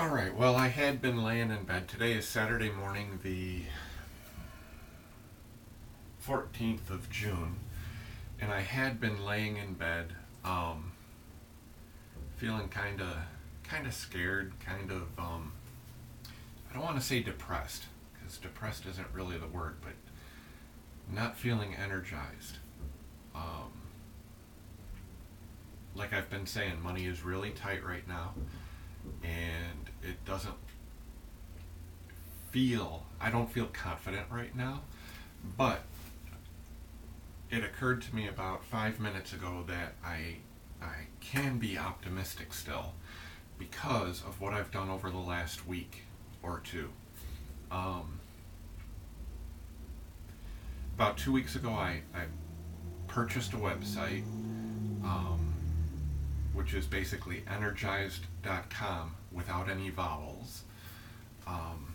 All right, well, I had been laying in bed. Today is Saturday morning, the 14th of June, and I had been laying in bed, feeling kind of scared, I don't want to say depressed, because depressed isn't really the word, but not feeling energized. Um, like I've been saying, money is really tight right now, and it doesn't I don't feel confident right now, but it occurred to me about 5 minutes ago that I can be optimistic still because of what I've done over the last week or two. Um, about 2 weeks ago, I purchased a website, um, which is basically energized.com without any vowels. Um,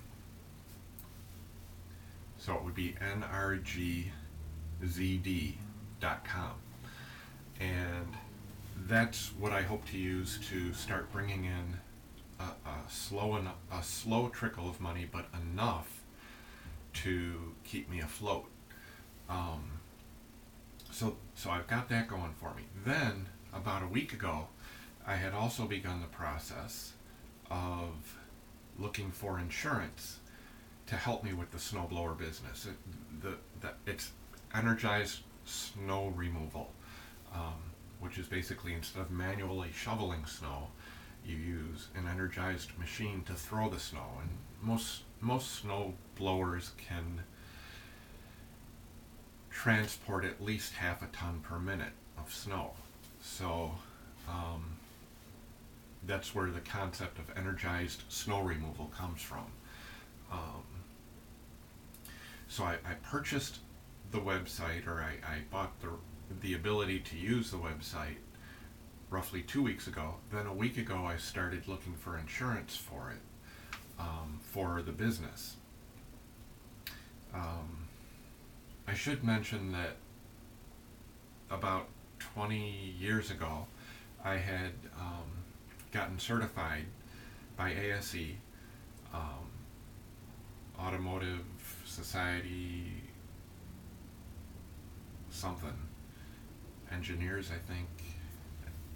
so it would be nrgzd.com. And that's what I hope to use to start bringing in a slow trickle of money, but enough to keep me afloat. Um, so I've got that going for me. Then about a week ago, I had also begun the process of looking for insurance to help me with the snowblower business. It's energized snow removal, which is basically instead of manually shoveling snow, you use an energized machine to throw the snow. And most snow blowers can transport at least half a ton per minute of snow. So um, that's where the concept of energized snow removal comes from. Um, so I purchased the website, or I bought the ability to use the website roughly 2 weeks ago. Then a week ago, I started looking for insurance for it, for the business. Um, I should mention that about 20 years ago, I had gotten certified by ASE, um, Automotive Society something, engineers, I think.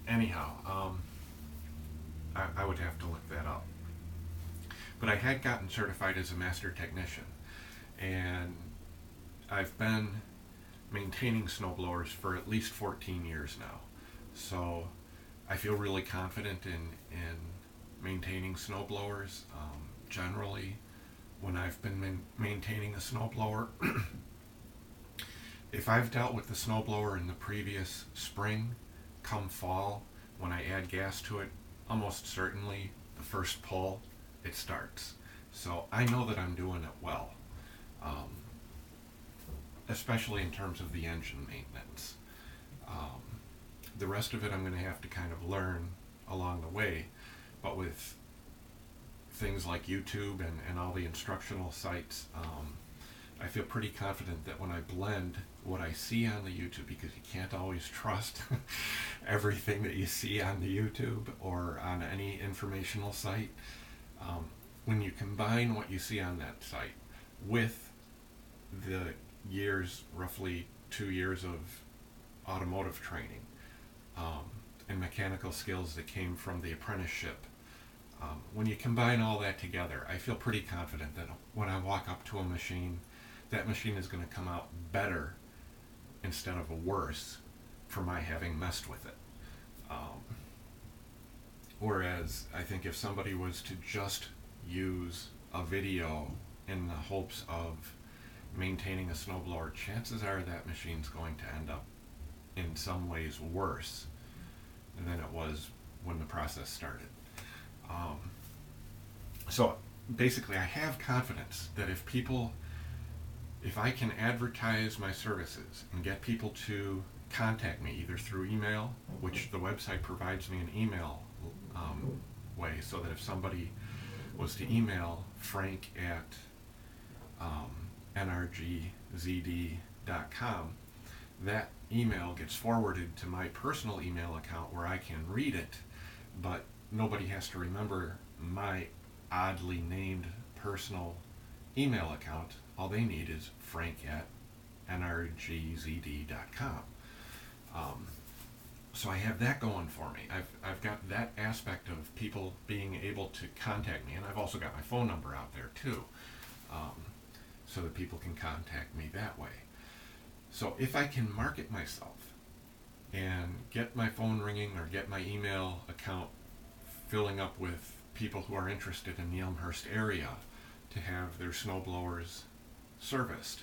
Anyhow, I would have to look that up. But I had gotten certified as a master technician, and I've been maintaining snowblowers for at least 14 years now. So I feel really confident in maintaining snowblowers. Generally, when I've been maintaining a snowblower, if I've dealt with the snowblower in the previous spring, come fall, when I add gas to it, almost certainly the first pull, it starts. So I know that I'm doing it well, um, especially in terms of the engine maintenance. Um, the rest of it I'm going to have to kind of learn along the way, but with things like YouTube and all the instructional sites, I feel pretty confident that when I blend what I see on the YouTube, because you can't always trust everything that you see on the YouTube or on any informational site, when you combine what you see on that site with the roughly 2 years of automotive training, and mechanical skills that came from the apprenticeship, when you combine all that together, I feel pretty confident that when I walk up to a machine, that machine is going to come out better instead of worse for my having messed with it. Um, Whereas I think if somebody was to just use a video in the hopes of maintaining a snowblower, chances are that machine's going to end up in some ways worse than it was when the process started. Um, so basically, I have confidence that if I can advertise my services and get people to contact me either through email, which the website provides me an email way, so that if somebody was to email Frank at nrgzd.com, that email gets forwarded to my personal email account where I can read it, but nobody has to remember my oddly named personal email account, all they need is frank@nrgzd.com. Um, so I have that going for me. I've got that aspect of people being able to contact me, and I've also got my phone number out there too, so that people can contact me that way. So if I can market myself and get my phone ringing or get my email account filling up with people who are interested in the Elmhurst area to have their snowblowers serviced,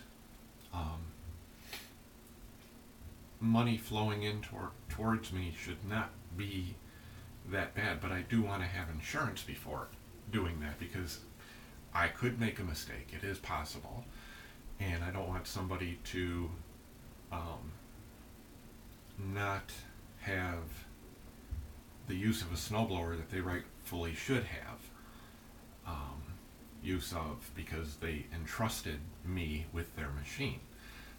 money flowing in towards me should not be that bad. But I do want to have insurance before doing that, because I could make a mistake. It is possible, and I don't want somebody to not have the use of a snowblower that they rightfully should have use of, because they entrusted me with their machine.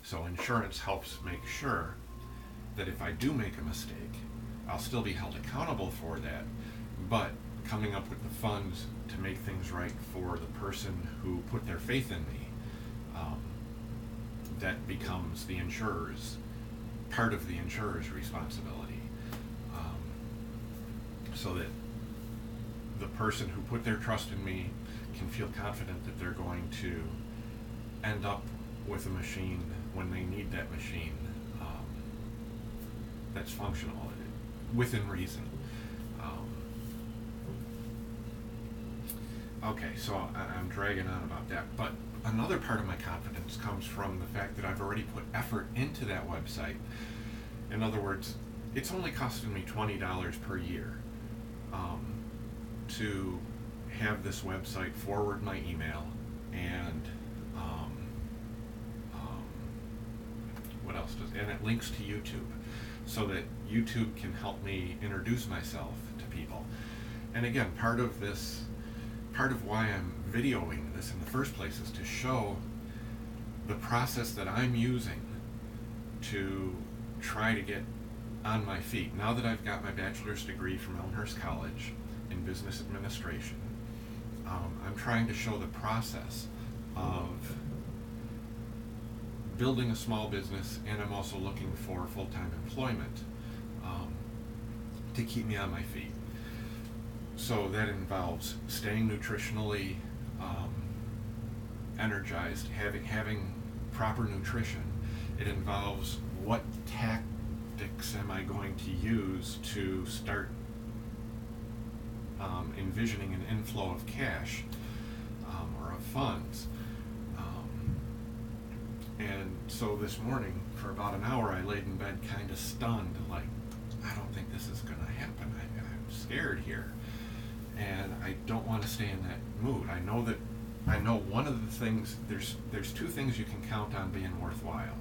So insurance helps make sure that if I do make a mistake, I'll still be held accountable for that, but coming up with the funds to make things right for the person who put their faith in me, that becomes the insurer's, part of the insurer's responsibility, so that the person who put their trust in me can feel confident that they're going to end up with a machine when they need that machine, that's functional within reason. Okay, so I'm dragging on about that, but another part of my confidence comes from the fact that I've already put effort into that website. In other words, it's only costing me $20 per year to have this website forward my email, and what else does, and it links to YouTube, so that YouTube can help me introduce myself to people. And again, part of why I'm videoing this in the first place is to show the process that I'm using to try to get on my feet. Now that I've got my bachelor's degree from Elmhurst College in business administration, I'm trying to show the process of building a small business, and I'm also looking for full-time employment to keep me on my feet. So that involves staying nutritionally energized, having proper nutrition. It involves what tactics am I going to use to start envisioning an inflow of cash or of funds. And so this morning, for about an hour, I laid in bed kind of stunned, like, I don't think this is going to happen. I'm scared here, and I don't want to stay in that mood. I know one of the things, there's two things you can count on being worthwhile.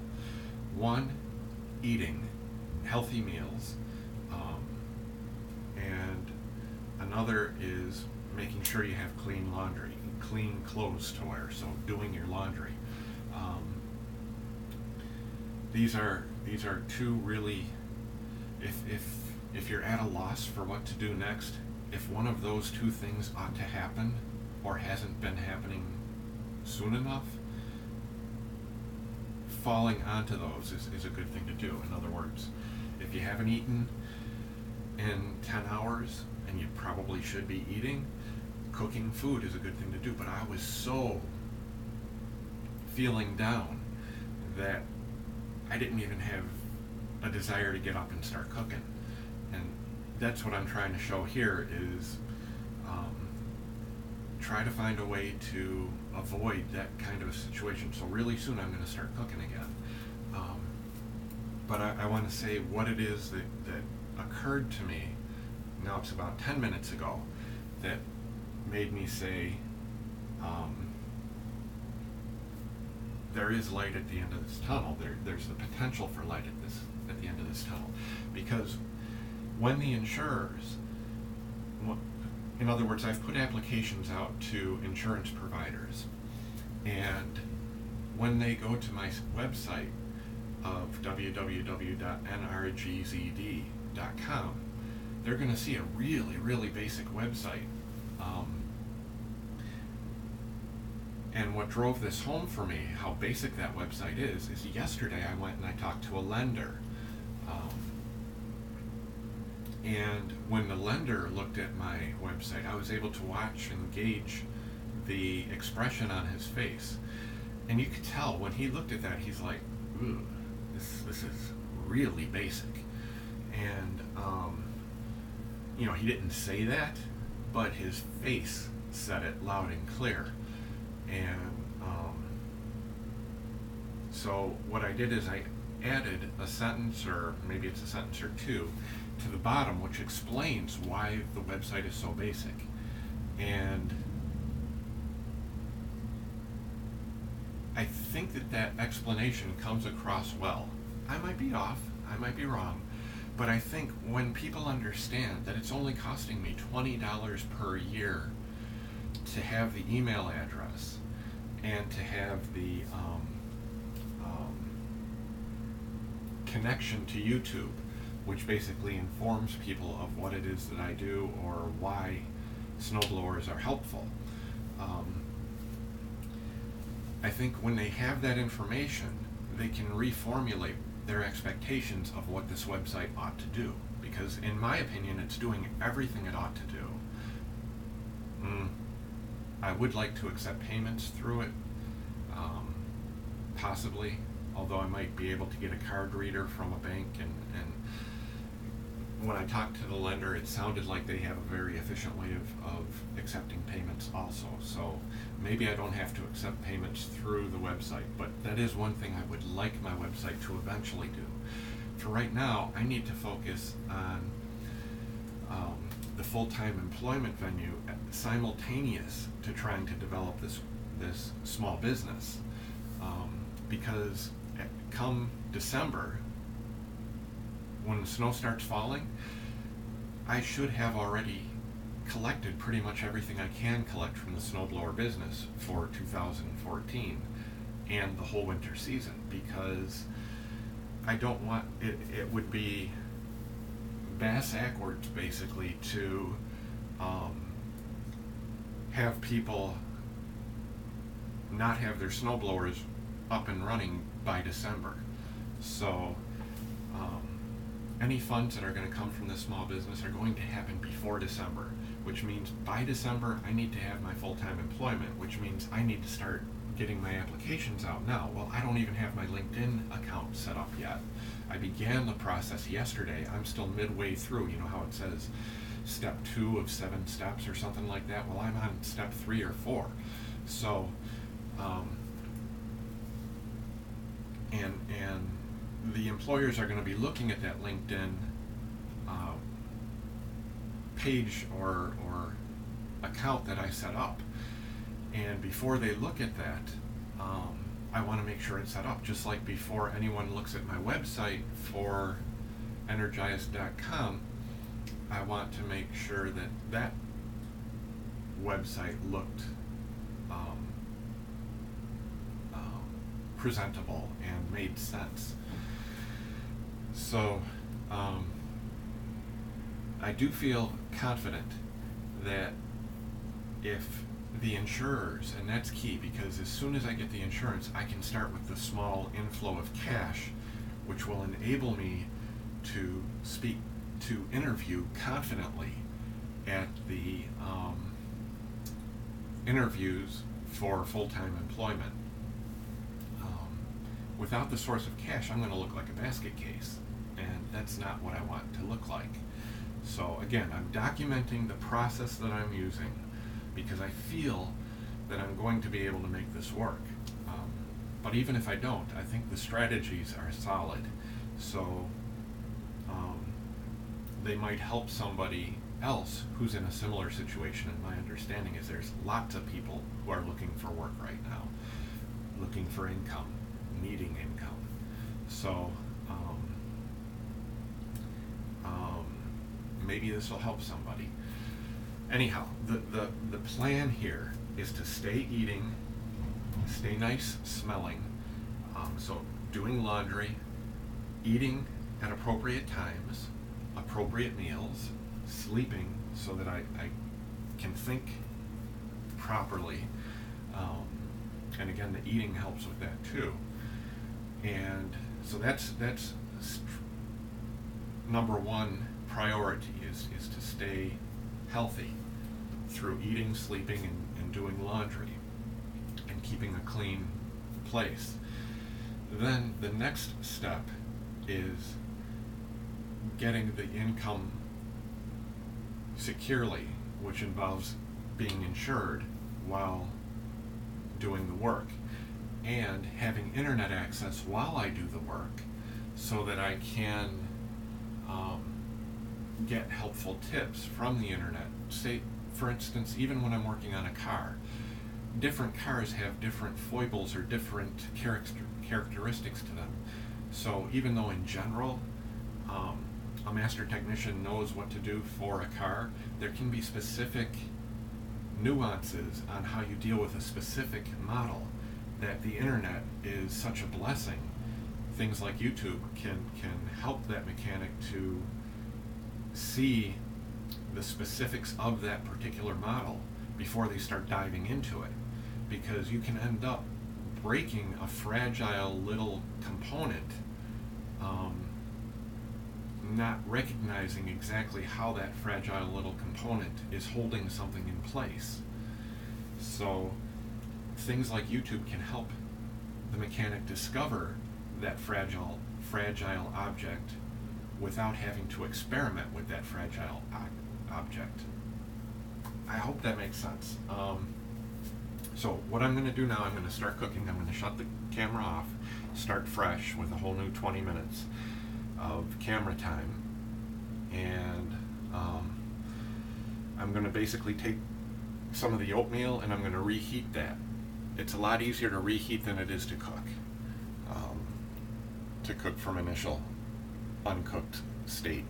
One, eating healthy meals, and another is making sure you have clean laundry, clean clothes to wear, so doing your laundry. These are two really, if you're at a loss for what to do next, if one of those two things ought to happen or hasn't been happening soon enough, falling onto those is a good thing to do. In other words, if you haven't eaten in 10 hours, and you probably should be eating, cooking food is a good thing to do. But I was so feeling down that I didn't even have a desire to get up and start cooking. And that's what I'm trying to show here is try to find a way to avoid that kind of a situation. So really soon I'm going to start cooking again. But I want to say what it is that occurred to me, now it's about 10 minutes ago, that made me say, there is light at the end of this tunnel. There's the potential for light at the end of this tunnel. Because when the insurers, in other words, I've put applications out to insurance providers, and when they go to my website of www.nrgzd.com, they're going to see a really, really basic website And what drove this home for me, how basic that website is yesterday I went and I talked to a lender. And when the lender looked at my website, I was able to watch and gauge the expression on his face. And you could tell when he looked at that, he's like, ooh, this is really basic. And, he didn't say that, but his face said it loud and clear. And so what I did is I added a sentence, or maybe it's a sentence or two, to the bottom, which explains why the website is so basic. And I think that explanation comes across well. I might be off, I might be wrong, but I think when people understand that it's only costing me $20 per year to have the email address and to have the connection to YouTube, which basically informs people of what it is that I do or why snowblowers are helpful. I think when they have that information, they can reformulate their expectations of what this website ought to do. Because in my opinion, it's doing everything it ought to do. I would like to accept payments through it, possibly, although I might be able to get a card reader from a bank, and when I talked to the lender, it sounded like they have a very efficient way of accepting payments also. So maybe I don't have to accept payments through the website, but that is one thing I would like my website to eventually do. For right now, I need to focus on the full-time employment venue simultaneous to trying to develop this small business, because come December, when the snow starts falling, I should have already collected pretty much everything I can collect from the snowblower business for 2014 and the whole winter season, because I don't want it would be backwards basically to have people not have their snowblowers up and running by December. So any funds that are going to come from this small business are going to happen before December, which means by December I need to have my full-time employment, which means I need to start getting my applications out now. Well, I don't even have my LinkedIn account set up yet. I began the process yesterday. I'm still midway through. You know how it says step 2 of 7 steps or something like that? Well, I'm on step 3 or 4. So, and the employers are going to be looking at that LinkedIn page or account that I set up. And before they look at that, I want to make sure it's set up. Just like before anyone looks at my website for Energize.com, I want to make sure that website looked presentable and made sense. So I do feel confident that if the insurers, and that's key, because as soon as I get the insurance, I can start with the small inflow of cash, which will enable me to interview confidently at the interviews for full-time employment. Without the source of cash, I'm going to look like a basket case, and that's not what I want to look like. So again, I'm documenting the process that I'm using because I feel that I'm going to be able to make this work. But even if I don't, I think the strategies are solid. So they might help somebody else who's in a similar situation. And my understanding is there's lots of people who are looking for work right now, looking for income, needing income. So maybe this will help somebody. Anyhow, the plan here is to stay eating, stay nice smelling, so doing laundry, eating at appropriate times, appropriate meals, sleeping so that I can think properly, And again, the eating helps with that too. And so that's number one priority is to stay healthy through eating, sleeping, and doing laundry and keeping a clean place. Then the next step is getting the income securely, which involves being insured while doing the work and having internet access while I do the work so that I can get helpful tips from the internet. Say, for instance, even when I'm working on a car, different cars have different foibles or different characteristics to them. So even though in general a master technician knows what to do for a car, there can be specific nuances on how you deal with a specific model that the internet is such a blessing. Things like YouTube can help that mechanic to see the specifics of that particular model before they start diving into it, because you can end up breaking a fragile little component, not recognizing exactly how that fragile little component is holding something in place. So things like YouTube can help the mechanic discover that fragile object without having to experiment with that fragile object. I hope that makes sense. So what I'm going to do now, I'm going to start cooking. I'm going to shut the camera off, start fresh with a whole new 20 minutes of camera time, and I'm going to basically take some of the oatmeal and I'm going to reheat that. It's a lot easier to reheat than it is to cook. To cook from initial uncooked state.